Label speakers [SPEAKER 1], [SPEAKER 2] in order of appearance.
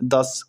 [SPEAKER 1] 10